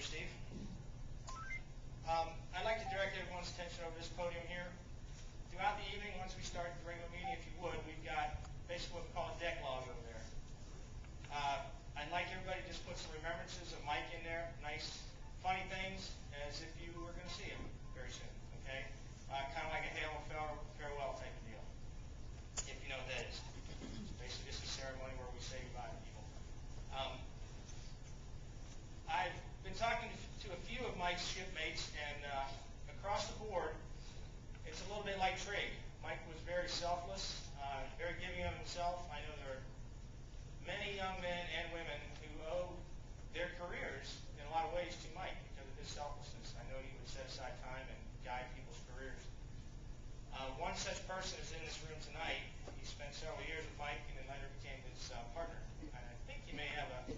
Steve. I'd like to direct everyone's attention over this podium here. Throughout the evening, once we start the regular meeting, if you would, we've got basically what we call a deck log over there. I'd like everybody to just put some remembrances of Mike in there, nice, funny things, as if you were going to see him very soon, okay? Kind of like a hail and farewell type of deal, if you know what that is. It's basically just a ceremony where we say goodbye to people. I've been talking to a few of Mike's shipmates, and across the board, it's a little bit like Trig. Mike was very selfless, very giving of himself. I know there are many young men and women who owe their careers in a lot of ways to Mike because of his selflessness. I know he would set aside time and guide people's careers. One such person is in this room tonight. He spent several years with Mike and then later became his partner. And I think he may have a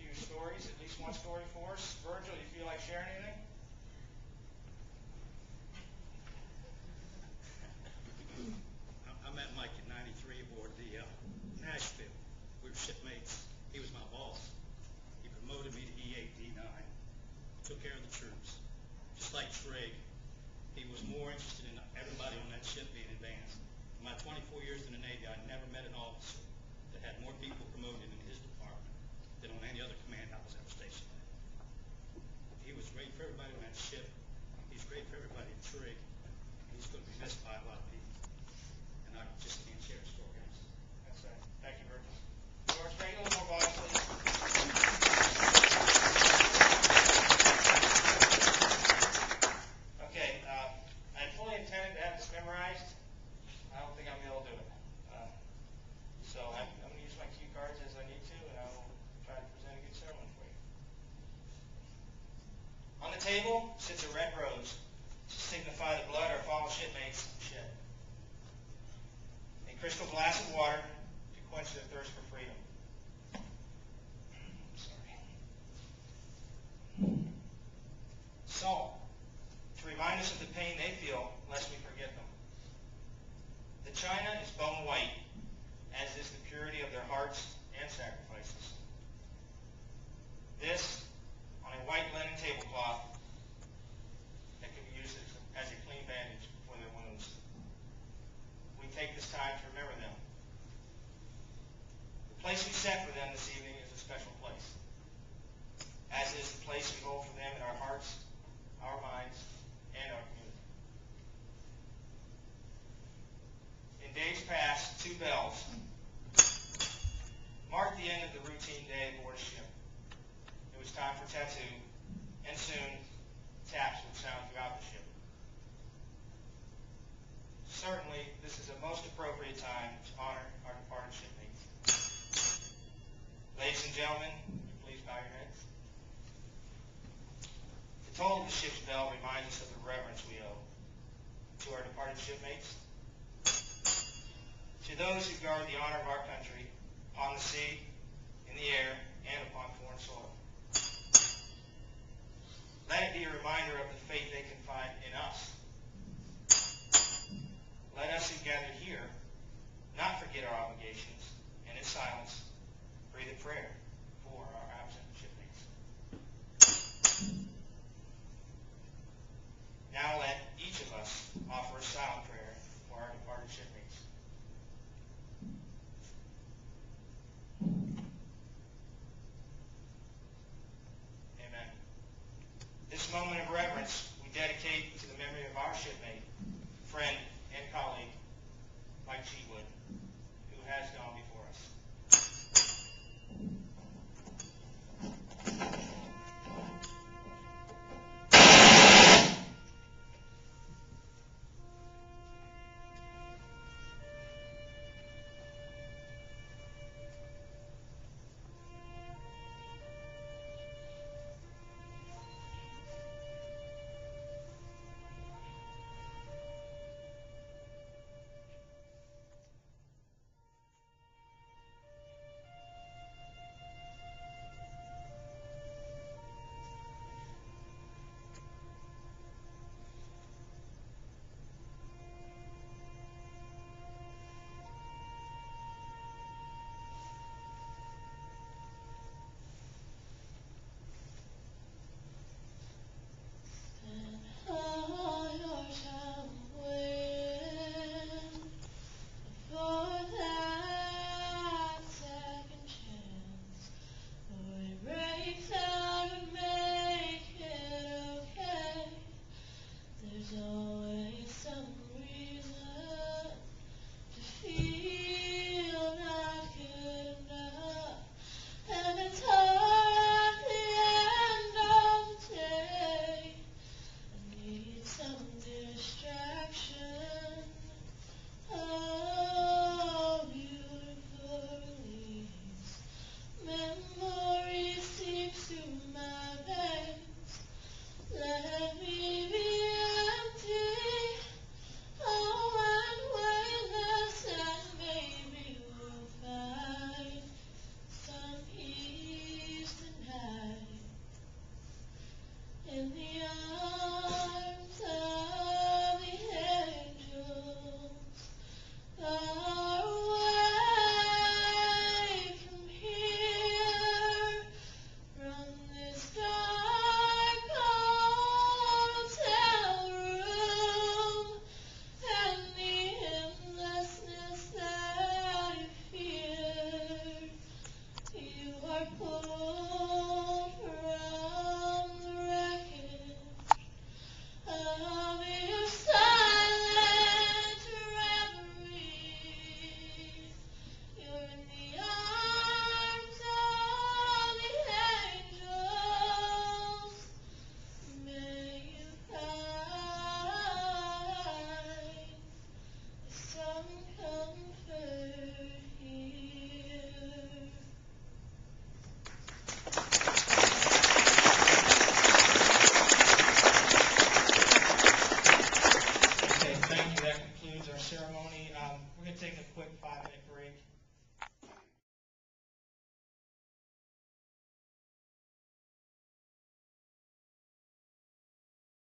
few stories, at least one story for us. Virgil, do you feel like sharing anything? I met Mike in '93 aboard the Nashville. We were shipmates. He was my boss. He promoted me to E8, D9. Took care of the troops. Just like Trig, he was more interested in everybody on that ship being advanced. In my 24 years in the Navy, I never met an officer that had more people promoted in his department than on any other command I was ever stationed at. He was great for everybody on that ship. He's great for everybody at Trig. He's going to be missed by a lot of people. And I just can't share his stories. That's right. Thank you, Virgil. George, take a little more volume, please. Okay, I fully intended to have this memorized. I don't think I'm going to be able to do it. So I'm going to use my cue cards as I need to, and I will try to present a good sermon for you. On the table sits a red rose to signify the blood our fallen shipmates shed. A crystal glass of water to quench their thirst for freedom. Salt to remind us of the pain they feel lest we forget them. The china is bone white, as is the purity of their hearts and sacrifices. This on a white linen tablecloth that can be used as a clean bandage for their wounds. We take this time to remember them. The place we set for them this evening is a special place, as is the place we hold for them in our hearts, our minds, and our community. In days past, 2 bells marked the end of the routine day aboard a ship. It was time for tattoo, and soon taps would sound throughout the ship. Certainly, this is a most appropriate time to honor our departed shipmates. Ladies and gentlemen, please bow your heads. The toll of the ship's bell reminds us of the reverence we owe to our departed shipmates, to those who guard the honor of our country, on the sea, in the air, and upon foreign soil.